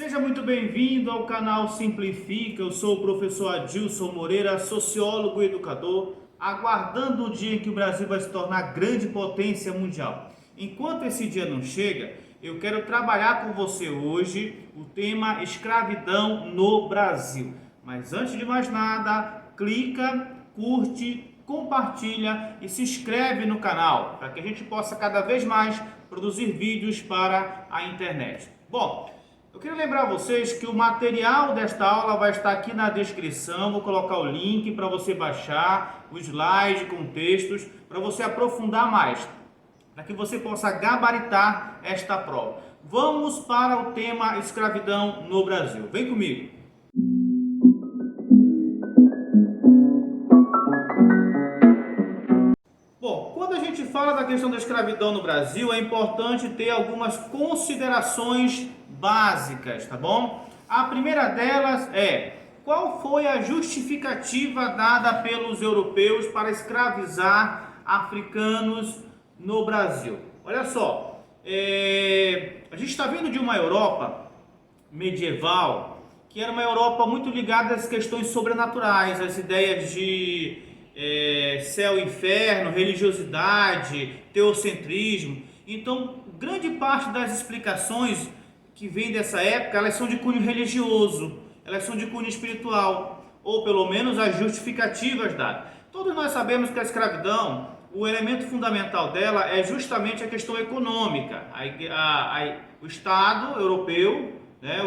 Seja muito bem-vindo ao canal Simplifica. Eu sou o professor Adilson Moreira, sociólogo e educador, aguardando o dia em que o Brasil vai se tornar grande potência mundial. Enquanto esse dia não chega, eu quero trabalhar com você hoje o tema escravidão no Brasil. Mas antes de mais nada, clica, curte, compartilha e se inscreve no canal para que a gente possa cada vez mais produzir vídeos para a internet. Bom, eu queria lembrar vocês que o material desta aula vai estar aqui na descrição. Vou colocar o link para você baixar, o slide com textos, para você aprofundar mais, para que você possa gabaritar esta prova. Vamos para o tema escravidão no Brasil. Vem comigo. Bom, quando a gente fala da questão da escravidão no Brasil, é importante ter algumas considerações básicas, tá bom? A primeira delas é: qual foi a justificativa dada pelos europeus para escravizar africanos no Brasil? Olha só, a gente está vindo de uma Europa medieval, que era uma Europa muito ligada às questões sobrenaturais, às ideias de céu e inferno, religiosidade, teocentrismo. Então, grande parte das explicações que vêm dessa época, elas são de cunho religioso, elas são de cunho espiritual, ou pelo menos as justificativas dadas. Todos nós sabemos que a escravidão, o elemento fundamental dela é justamente a questão econômica. O Estado europeu, né,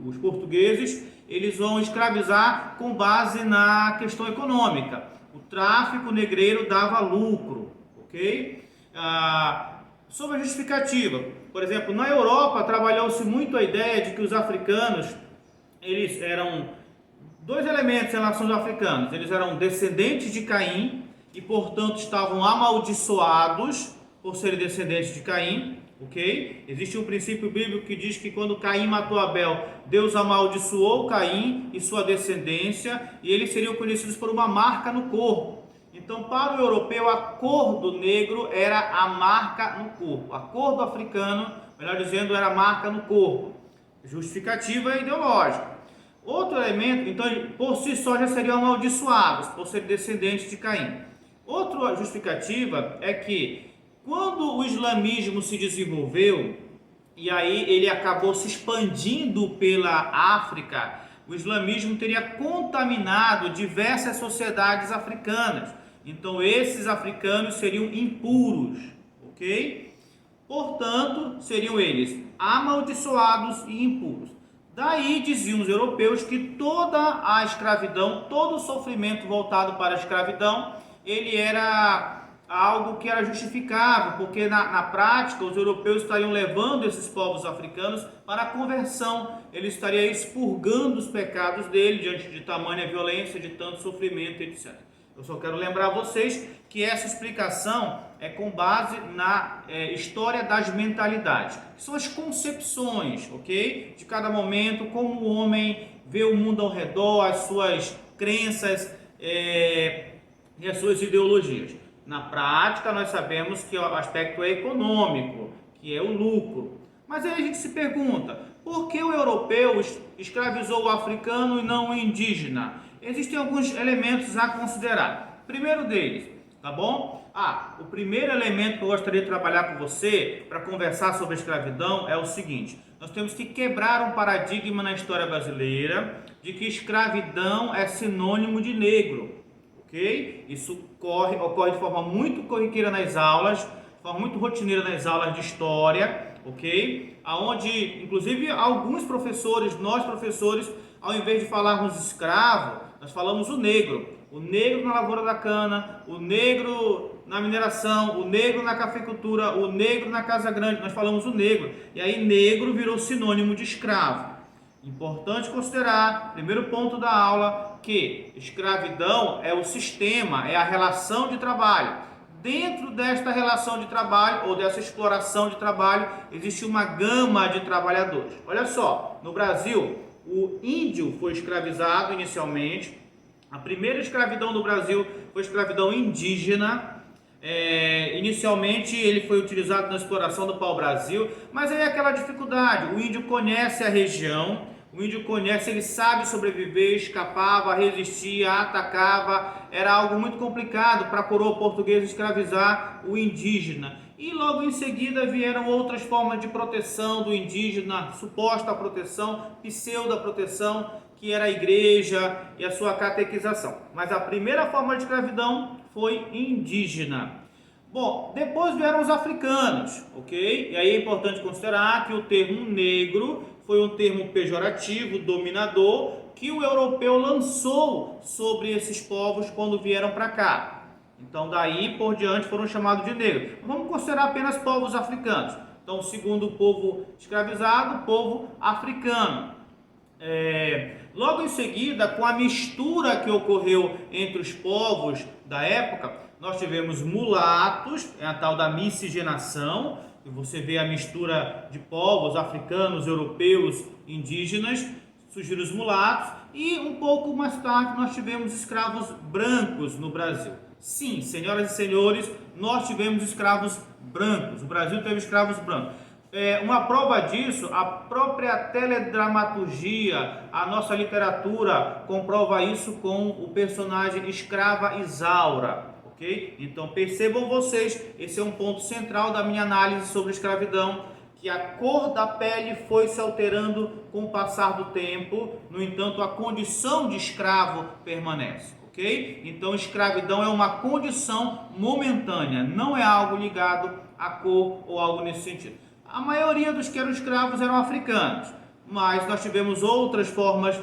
os portugueses, eles vão escravizar com base na questão econômica. O tráfico negreiro dava lucro, ok? Sobre a justificativa, por exemplo, na Europa trabalhou-se muito a ideia de que os africanos, eles eram dois elementos em relação aos africanos. Eles eram descendentes de Caim e, portanto, estavam amaldiçoados por serem descendentes de Caim, ok? Existe um princípio bíblico que diz que quando Caim matou Abel, Deus amaldiçoou Caim e sua descendência, e eles seriam conhecidos por uma marca no corpo. Então, para o europeu, a cor do negro era a marca no corpo. A cor do africano, melhor dizendo, era a marca no corpo. Justificativa e ideológica. Outro elemento, então, por si só já seriam amaldiçoados, por ser descendentes de Caim. Outra justificativa é que, quando o islamismo se desenvolveu, e aí ele acabou se expandindo pela África, o islamismo teria contaminado diversas sociedades africanas. Então esses africanos seriam impuros, ok? Portanto, seriam eles amaldiçoados e impuros. Daí diziam os europeus que toda a escravidão, todo o sofrimento voltado para a escravidão, ele era algo que era justificável, porque na prática os europeus estariam levando esses povos africanos para a conversão, eles estariam expurgando os pecados dele diante de tamanha violência, de tanto sofrimento, etc. Eu só quero lembrar a vocês que essa explicação é com base na história das mentalidades, que são as concepções, ok? De cada momento, como o homem vê o mundo ao redor, as suas crenças e as suas ideologias. Na prática, nós sabemos que o aspecto é econômico, que é o lucro. Mas aí a gente se pergunta, por que o europeu escravizou o africano e não o indígena? Existem alguns elementos a considerar. Primeiro deles, tá bom? O primeiro elemento que eu gostaria de trabalhar com você para conversar sobre a escravidão é o seguinte: nós temos que quebrar um paradigma na história brasileira de que escravidão é sinônimo de negro. Okay? Isso ocorre de forma muito corriqueira nas aulas, de forma muito rotineira nas aulas de história, ok? Aonde, inclusive, alguns professores, nós professores, ao invés de falarmos escravo, nós falamos o negro na lavoura da cana, o negro na mineração, o negro na cafeicultura, o negro na casa grande, nós falamos o negro, e aí negro virou sinônimo de escravo. Importante considerar, primeiro ponto da aula, que escravidão é o sistema, é a relação de trabalho. Dentro desta relação de trabalho, ou dessa exploração de trabalho, existe uma gama de trabalhadores. Olha só, no Brasil, o índio foi escravizado inicialmente. A primeira escravidão do Brasil foi escravidão indígena. Inicialmente ele foi utilizado na exploração do pau-brasil, mas aí é aquela dificuldade, o índio conhece a região, o índio conhece, ele sabe sobreviver, escapava, resistia, atacava, era algo muito complicado para a coroa portuguesa escravizar o indígena. E logo em seguida vieram outras formas de proteção do indígena, suposta proteção, pseudo-proteção, que era a igreja e a sua catequização. Mas a primeira forma de escravidão foi indígena. Bom, depois vieram os africanos, ok? E aí é importante considerar que o termo negro foi um termo pejorativo, dominador, que o europeu lançou sobre esses povos quando vieram para cá. Então daí por diante foram chamados de negros. Vamos considerar apenas povos africanos. Então, segundo o povo escravizado, o povo africano. Logo em seguida, com a mistura que ocorreu entre os povos da época, nós tivemos mulatos, é a tal da miscigenação, e você vê a mistura de povos africanos, europeus, indígenas, surgiram os mulatos, e um pouco mais tarde nós tivemos escravos brancos no Brasil. Sim, senhoras e senhores, nós tivemos escravos brancos, o Brasil teve escravos brancos. Uma prova disso, a própria teledramaturgia, a nossa literatura comprova isso com o personagem escrava Isaura, ok? Então percebam vocês, esse é um ponto central da minha análise sobre escravidão, que a cor da pele foi se alterando com o passar do tempo, no entanto a condição de escravo permanece, ok? Então escravidão é uma condição momentânea, não é algo ligado à cor ou algo nesse sentido. A maioria dos que eram escravos eram africanos, mas nós tivemos outras formas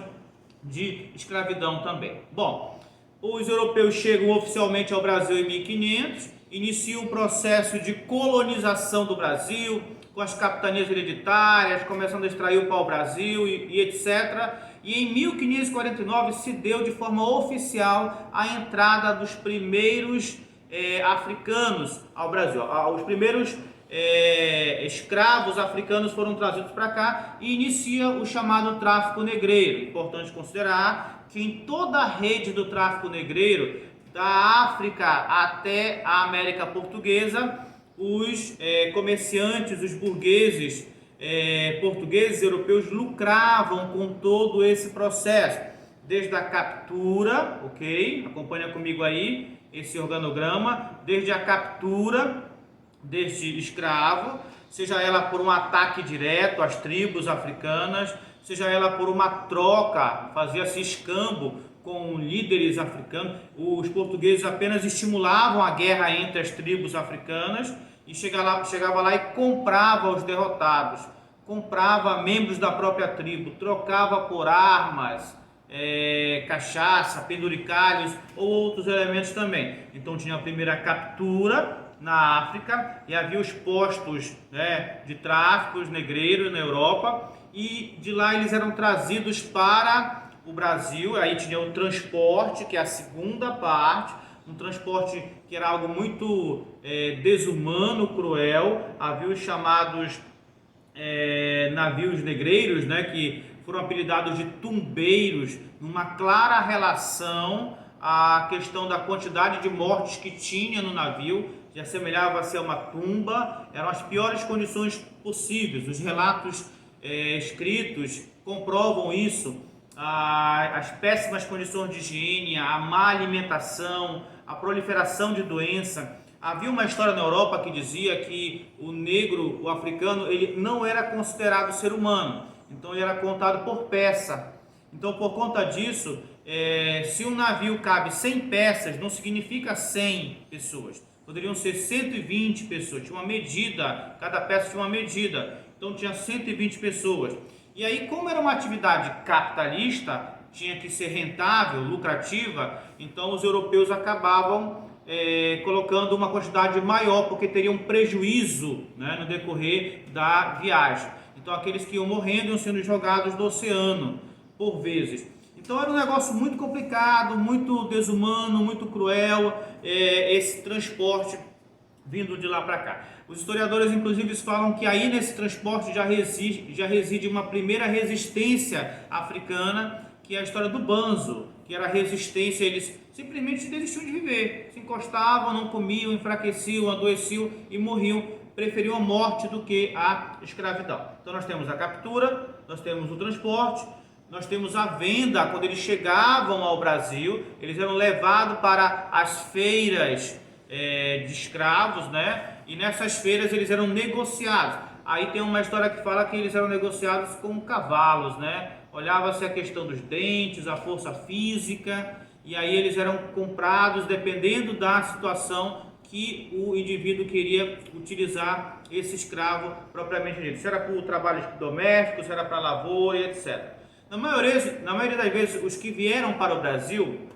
de escravidão também. Bom, os europeus chegam oficialmente ao Brasil em 1500, iniciam o processo de colonização do Brasil, com as capitanias hereditárias, começando a extrair o pau-brasil e etc. E em 1549 se deu de forma oficial a entrada dos primeiros africanos ao Brasil. Os primeiros escravos africanos foram trazidos para cá e inicia o chamado tráfico negreiro. Importante considerar que em toda a rede do tráfico negreiro, da África até a América Portuguesa, os comerciantes, os burgueses portugueses, europeus, lucravam com todo esse processo, desde a captura, ok? Acompanha comigo aí esse organograma, desde a captura deste escravo, seja ela por um ataque direto às tribos africanas, seja ela por uma troca, fazia-se escambo com líderes africanos. Os portugueses apenas estimulavam a guerra entre as tribos africanas e chegava lá e comprava os derrotados, comprava membros da própria tribo, trocava por armas, cachaça, penduricalhos ou outros elementos também. Então tinha a primeira captura na África e havia os postos de tráficos negreiros na Europa, e de lá eles eram trazidos para o Brasil. Aí tinha o transporte, que é a segunda parte, um transporte que era algo muito desumano, cruel. Havia os chamados navios negreiros, que foram apelidados de tumbeiros, numa clara relação à questão da quantidade de mortes que tinha no navio, que assemelhava-se a uma tumba. Eram as piores condições possíveis. Os relatos escritos comprovam isso. As péssimas condições de higiene, a má alimentação, a proliferação de doença. Havia uma história na Europa que dizia que o negro, o africano, ele não era considerado ser humano, então ele era contado por peça. Então, por conta disso, se um navio cabe 100 peças, não significa 100 pessoas, poderiam ser 120 pessoas, tinha uma medida, cada peça tinha uma medida, então tinha 120 pessoas. E aí, como era uma atividade capitalista, tinha que ser rentável, lucrativa, então os europeus acabavam colocando uma quantidade maior, porque teriam prejuízo no decorrer da viagem. Então aqueles que iam morrendo iam sendo jogados no oceano, por vezes. Então era um negócio muito complicado, muito desumano, muito cruel, esse transporte vindo de lá para cá. Os historiadores inclusive falam que aí nesse transporte já reside uma primeira resistência africana, que é a história do banzo, que era a resistência. Eles simplesmente desistiam de viver, se encostavam, não comiam, enfraqueciam, adoeciam e morriam, preferiam a morte do que a escravidão. Então nós temos a captura, nós temos o transporte, nós temos a venda. Quando eles chegavam ao Brasil, eles eram levados para as feiras de escravos, né? E nessas feiras eles eram negociados. Aí tem uma história que fala que eles eram negociados com cavalos, né? Olhava-se a questão dos dentes, a força física, e aí eles eram comprados dependendo da situação que o indivíduo queria utilizar esse escravo propriamente dito. Se era para o trabalho doméstico, se era para a lavoura, etc. Na maioria das vezes, os que vieram para o Brasil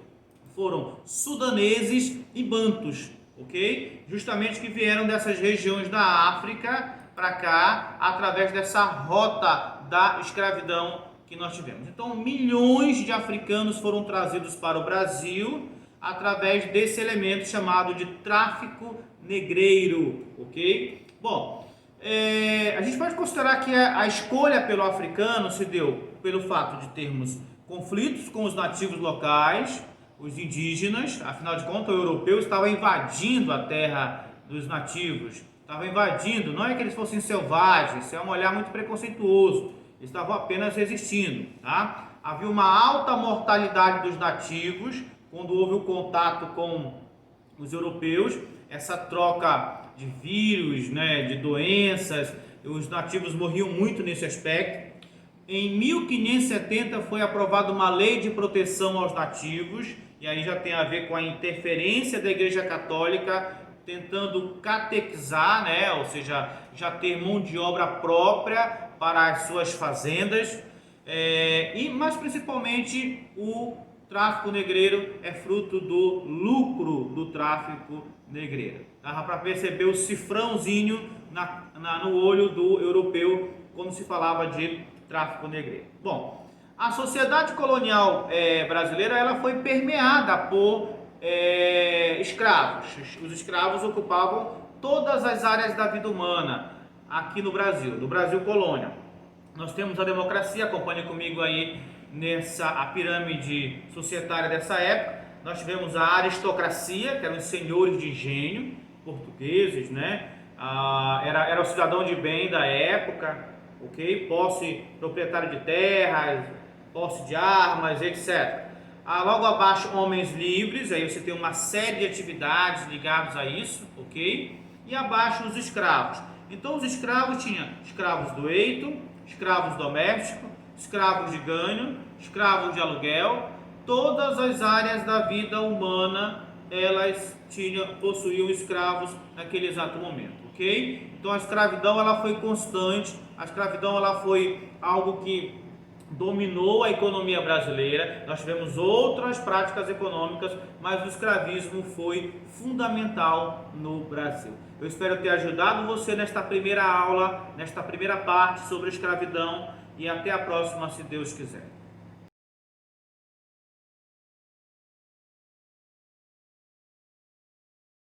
foram sudaneses e bantus, ok? Justamente que vieram dessas regiões da África para cá, através dessa rota da escravidão que nós tivemos. Então, milhões de africanos foram trazidos para o Brasil através desse elemento chamado de tráfico negreiro, ok? Bom, a gente pode considerar que a escolha pelo africano se deu pelo fato de termos conflitos com os nativos locais, os indígenas. Afinal de contas, o europeu estava invadindo a terra dos nativos, estava invadindo, não é que eles fossem selvagens, isso é um olhar muito preconceituoso, eles estavam apenas resistindo, tá? Havia uma alta mortalidade dos nativos quando houve o contato com os europeus, essa troca de vírus, né, de doenças, os nativos morriam muito nesse aspecto. Em 1570 foi aprovada uma lei de proteção aos nativos, e aí já tem a ver com a interferência da Igreja Católica tentando catequizar, né, ou seja, já ter mão de obra própria para as suas fazendas, mas principalmente o tráfico negreiro é fruto do lucro do tráfico negreiro. Dá para perceber o cifrãozinho no olho do europeu quando se falava de tráfico negreiro. Bom, a sociedade colonial brasileira ela foi permeada por escravos. Os escravos ocupavam todas as áreas da vida humana aqui no Brasil colônia. Nós temos a democracia, acompanhe comigo aí a pirâmide societária dessa época. Nós tivemos a aristocracia, que eram os senhores de engenho portugueses, né? Era o cidadão de bem da época, ok? Posse, proprietário de terras, posse de armas, etc. Logo abaixo, homens livres, aí você tem uma série de atividades ligadas a isso, ok? E abaixo, os escravos. Então, os escravos tinham escravos do eito, escravos domésticos, escravos de ganho, escravos de aluguel. Todas as áreas da vida humana, elas possuíam escravos naquele exato momento, ok? Então, a escravidão ela foi constante, a escravidão ela foi algo que dominou a economia brasileira. Nós tivemos outras práticas econômicas, mas o escravismo foi fundamental no Brasil. Eu espero ter ajudado você nesta primeira aula, nesta primeira parte sobre a escravidão, e até a próxima, se Deus quiser.